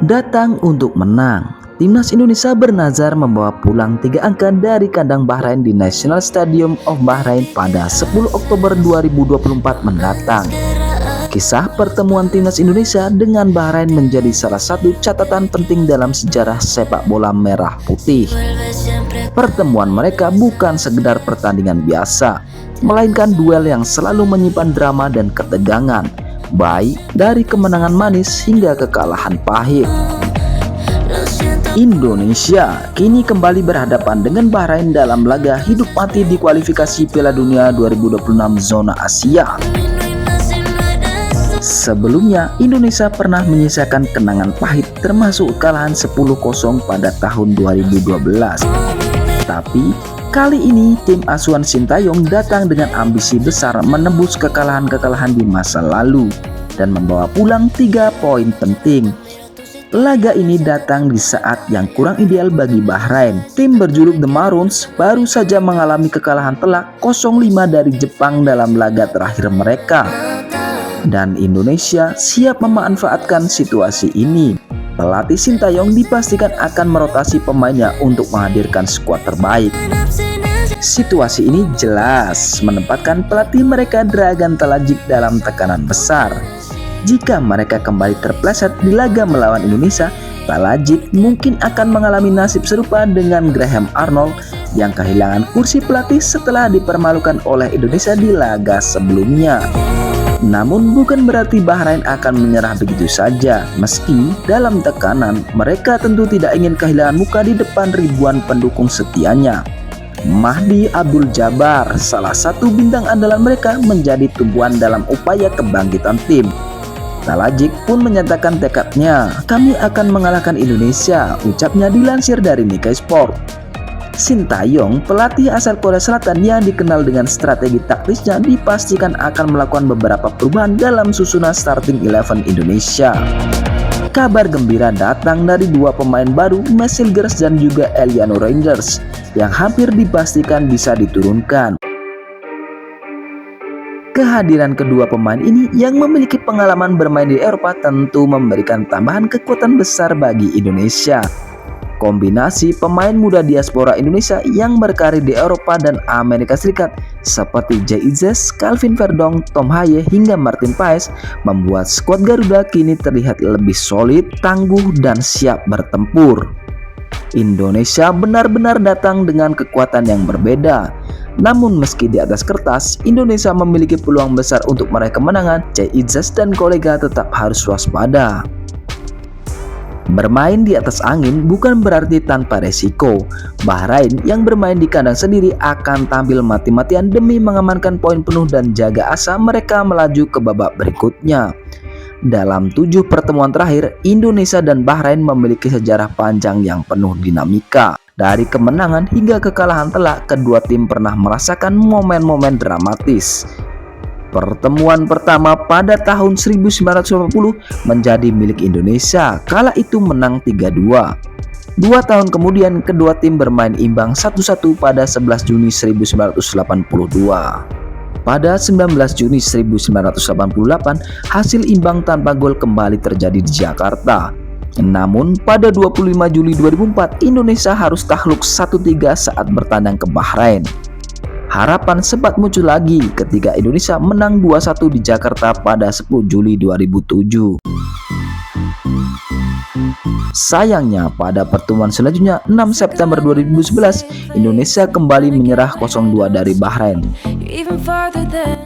datang untuk menang. Timnas Indonesia bernazar membawa pulang 3 angka dari kandang Bahrain di National Stadium of Bahrain pada 10 Oktober 2024 mendatang. Kisah pertemuan Timnas Indonesia dengan Bahrain menjadi salah satu catatan penting dalam sejarah sepak bola merah putih. Pertemuan mereka bukan sekedar pertandingan biasa, melainkan duel yang selalu menyimpan drama dan ketegangan, baik dari kemenangan manis hingga kekalahan pahit. Indonesia kini kembali berhadapan dengan Bahrain dalam laga hidup mati di kualifikasi Piala Dunia 2026 zona Asia. Sebelumnya, Indonesia pernah menyisakan kenangan pahit termasuk kekalahan 10-0 pada tahun 2012. Tapi, kali ini tim asuhan Sintayong datang dengan ambisi besar menembus kekalahan-kekalahan di masa lalu dan membawa pulang 3 poin penting. Laga ini datang di saat yang kurang ideal bagi Bahrain. Tim berjuluk The Maroons baru saja mengalami kekalahan telak 0-5 dari Jepang dalam laga terakhir mereka. Dan Indonesia siap memanfaatkan situasi ini. Pelatih Sintayong dipastikan akan merotasi pemainnya untuk menghadirkan skuad terbaik. Situasi ini jelas menempatkan pelatih mereka Dragan Talajik dalam tekanan besar. Jika mereka kembali terpleset di laga melawan Indonesia, Talajik mungkin akan mengalami nasib serupa dengan Graham Arnold yang kehilangan kursi pelatih setelah dipermalukan oleh Indonesia di laga sebelumnya. Namun bukan berarti Bahrain akan menyerah begitu saja. Meski dalam tekanan, mereka tentu tidak ingin kehilangan muka di depan ribuan pendukung setianya. Mahdi Abdul Jabbar, salah satu bintang andalan mereka, menjadi tumpuan dalam upaya kebangkitan tim. Talajik pun menyatakan tekadnya, "Kami akan mengalahkan Indonesia," ucapnya dilansir dari Nikkei Sport. Sintayong, pelatih asal Korea Selatan yang dikenal dengan strategi taktisnya, dipastikan akan melakukan beberapa perubahan dalam susunan starting 11 Indonesia. Kabar gembira datang dari 2 pemain baru, Messilgers dan juga Eliano Rangers, yang hampir dipastikan bisa diturunkan. Kehadiran kedua pemain ini yang memiliki pengalaman bermain di Eropa tentu memberikan tambahan kekuatan besar bagi Indonesia. Kombinasi pemain muda diaspora Indonesia yang berkarir di Eropa dan Amerika Serikat seperti Jay Itzes, Calvin Verdong, Tom Haye hingga Martin Paes membuat skuad Garuda kini terlihat lebih solid, tangguh, dan siap bertempur. Indonesia benar-benar datang dengan kekuatan yang berbeda. Namun meski di atas kertas, Indonesia memiliki peluang besar untuk meraih kemenangan, Jay Itzes dan kolega tetap harus waspada. Bermain di atas angin bukan berarti tanpa resiko. Bahrain yang bermain di kandang sendiri akan tampil mati-matian demi mengamankan poin penuh dan jaga asa mereka melaju ke babak berikutnya. Dalam 7 pertemuan terakhir, Indonesia dan Bahrain memiliki sejarah panjang yang penuh dinamika. Dari kemenangan hingga kekalahan telak, kedua tim pernah merasakan momen-momen dramatis. Pertemuan pertama pada tahun 1980 menjadi milik Indonesia, kala itu menang 3-2. 2 tahun kemudian kedua tim bermain imbang 1-1 pada 11 Juni 1982. Pada 19 Juni 1988, hasil imbang tanpa gol kembali terjadi di Jakarta. Namun pada 25 Juli 2004, Indonesia harus takluk 1-3 saat bertandang ke Bahrain. Harapan sempat muncul lagi ketika Indonesia menang 2-1 di Jakarta pada 10 Juli 2007. Sayangnya pada pertemuan selanjutnya 6 September 2011, Indonesia kembali menyerah 0-2 dari Bahrain.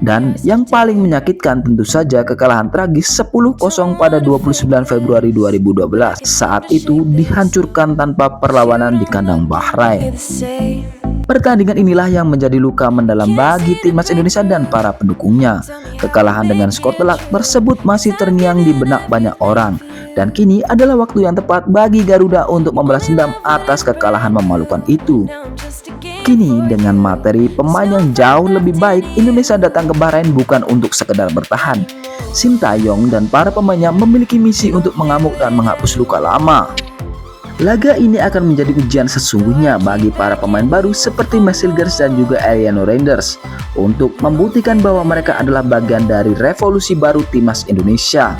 Dan yang paling menyakitkan tentu saja kekalahan tragis 10-0 pada 29 Februari 2012. Saat itu dihancurkan tanpa perlawanan di kandang Bahrain. Pertandingan inilah yang menjadi luka mendalam bagi timnas Indonesia dan para pendukungnya. Kekalahan dengan skor telak tersebut masih terngiang di benak banyak orang. Dan kini adalah waktu yang tepat bagi Garuda untuk membalas dendam atas kekalahan memalukan itu. Kini dengan materi pemain yang jauh lebih baik, Indonesia datang ke Bahrain bukan untuk sekedar bertahan. Sintayong dan para pemainnya memiliki misi untuk mengamuk dan menghapus luka lama. Laga ini akan menjadi ujian sesungguhnya bagi para pemain baru seperti Messilgers dan juga Eliano Rangers untuk membuktikan bahwa mereka adalah bagian dari revolusi baru timnas Indonesia.